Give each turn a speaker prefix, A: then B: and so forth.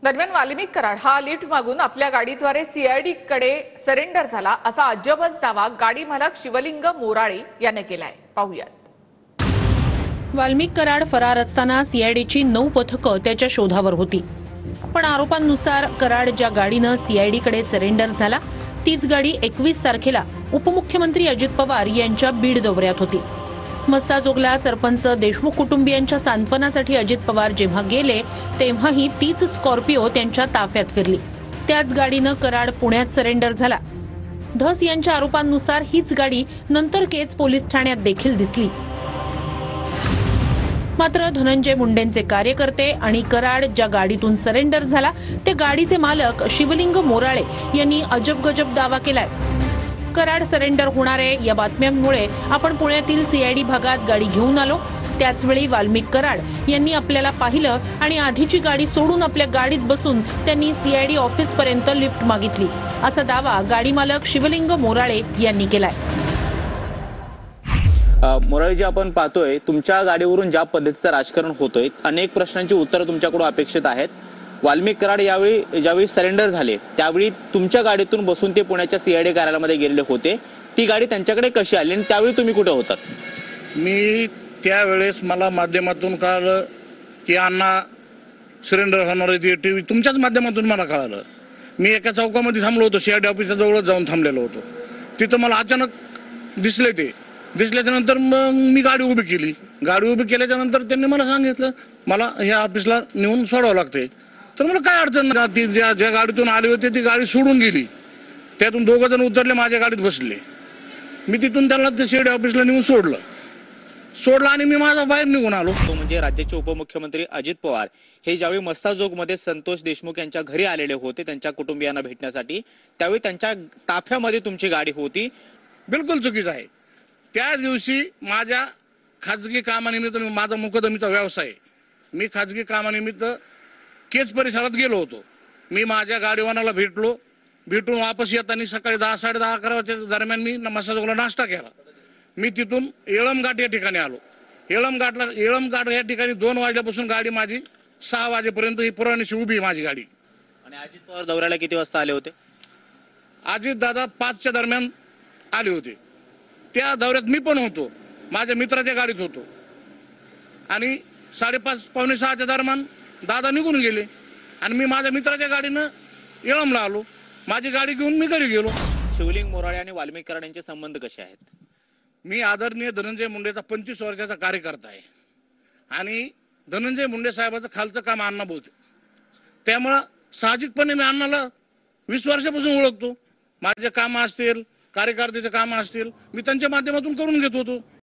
A: दरम्यान वाल्मिक कराड हा लिफ्ट मागून आपल्या गाडीद्वारे सीआयडी कडे सरेंडर झाला असा अजबच दावा गाडी मालक शिवलिंग मोराळे याने केलाय। पाहूयात।
B: वाल्मिक कराड फरार असताना सीआयडीची 9 पथकं त्याच्या शोधावर होती। पण आरोपांनुसार कराड ज्या गाडीनं सीआयडी कडे सरेंडर झाला तीच गाडी 21 तारखेला उपमुख्यमंत्री अजित पवार यांच्या बीड दौऱ्यात होती। मस्साजोगला सरपंच देशमुख कुटुंबियांच्या सांत्वनासाठी अजित पवार जेव्हा गेले तेव्हाही तीच स्कॉर्पिओ त्यांच्या ताफ्यात फिरली। त्याच गाडीनं कराड पुण्यात सरेंडर झाला। धस यांच्या आरोपांनुसार हीच गाडी नंतर केज पोलीस ठाण्यात देखील दिसली। मात्र धनंजय मुंडेंचे कार्यकर्ते आणि कराड ज्या गाडीतून सरेंडर झाला ते गाडीचे मालक शिवलिंग मोराळे यांनी अजबगजब दावा केलाय। कराड सरेंडर होणार आहे या बातम्यांमुळे आपण पुण्यातील सीआयडी भागात गाडी घेऊन आलो। त्याचवेळी वाल्मिक कराड यांनी आपल्याला पाहिलं आणि आधीची गाडी सोडून आपल्या गाडीत बसून त्यांनी सीआयडी ऑफिस पर्यंत लिफ्ट मागितली असा दावा गाडी मालक शिवलिंग मोराळे यांनी केलाय।
C: मोराळेजी, आपण पाहतोय तुमच्या गाडीवरून ज्या पद्धतीचं राजकारण होतोय, अनेक प्रश्नांची उत्तरं तुमच्याकडून अपेक्षित आहेत। वाल्मिक कराड ज्यावेळी सरेंडर झाले त्यावेळी तुमच्या गाडीतून बसून ते पुण्याच्या सीआयडी कार्यालयामध्ये गेलेले होते। ती गाडी त्यांच्याकडे कशी आली आणि त्यावेळी तुम्ही कुठे होतात?
D: मी त्यावेळेस मला माध्यमातून कळालं की अण्णा सरेंडर होणार आहे, ते टीव्ही तुमच्याच माध्यमातून मला कळालं। मी एका चौकामध्ये थांबलो होतो, सीआयडी ऑफिसच्या जवळच जाऊन थांबलेलो होतो। तिथं मला अचानक दिसल्याच्या नंतर मग मी गाडी उभी केली। गाडी उभी केल्याच्या नंतर त्यांनी मला सांगितलं मला ह्या ऑफिसला नेऊन सोडावं लागतंय। तर मला काय अडचण नाही, ती ज्या गाडीतून आली होती ती गाडी सोडून गेली। त्यातून 2 जण उतरले, माझ्या गाडीत बसले। मी तिथून त्यांना ते सीआयडी ऑफिसला नेऊन सोडलं आणि मी माझा बाहेर निघून आलो।
C: तो म्हणजे राज्याचे उपमुख्यमंत्री अजित पवार हे ज्यावेळी मस्साजोगमध्ये संतोष देशमुख यांच्या घरी आलेले होते त्यांच्या कुटुंबियांना भेटण्यासाठी, त्यावेळी त्यांच्या ताफ्यामध्ये तुमची गाडी होती।
D: बिलकुल चुकीचं आहे। त्या दिवशी माझ्या खाजगी कामानिमित्त, माझा मुकदमीचा व्यवसाय, मी खाजगी कामानिमित्त केज परिसरात गेलो होतो। मी माझ्या गाडीवानाला भेटून वापस येताना सकाळी 10, 10:30, 11 दरम्यान मी मस्साजोगला नाश्ता केला। मी तिथून येळमघाट या ठिकाणी आलो। येळमघाट या ठिकाणी 2 वाजल्यापासून गाडी माझी 6 वाजेपर्यंत ही पुराणीशी उभी माझी गाडी।
C: आणि अजित पवार दौऱ्याला किती वाजता आले होते?
D: अजित दादा 5च्या दरम्यान आले होते। त्या दौऱ्यात मी पण होतो, माझ्या मित्राच्या गाडीत होतो आणि 5:30 पावणे 6च्या दरम्यान दादा निघून गेले आणि मी माझ्या मित्राच्या गाडीनं येळमला आलो। माझी गाडी घेऊन मी घरी गेलो।
C: शिवलिंग मोराळे आणि वाल्मिक कराड यांचे संबंध कसे आहेत?
D: मी आदरणीय धनंजय मुंडेचा 25 वर्षाचा कार्यकर्ता आहे आणि धनंजय मुंडे साहेबाचं खालचं काम अण्णा बोलते, त्यामुळं साहजिकपणे मी अण्णाला 20 वर्षापासून ओळखतो। माझे कामं असतील, कार्यकर्त्याचे कामं असतील, मी त्यांच्या माध्यमातून करून घेत होतो।